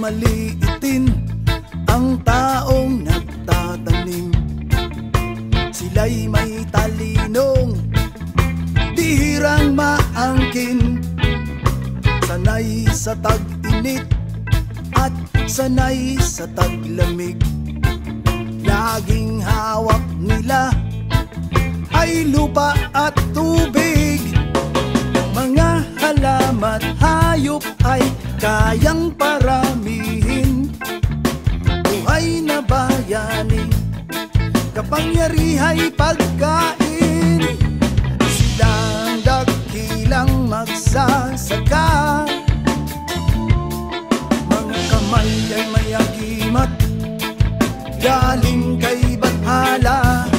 Maliitin ang taong nagtatanim. Sila'y may talinong bihirang maangkin, sanay sa tag-init at sanay sa taglamig. Laging hawak nila ay lupa at tubig. Mga halamat hayop ay kayang paramihin. Buhay na bayani, kapangyarihay pagkain. Silang dakilang magsasaka, mga kamay ay may agimat galing kay Bathala.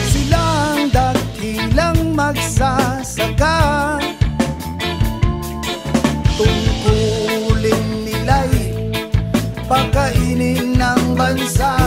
Silang dakilang magsasaka, tungkulin nila'y pakainin ng bansa.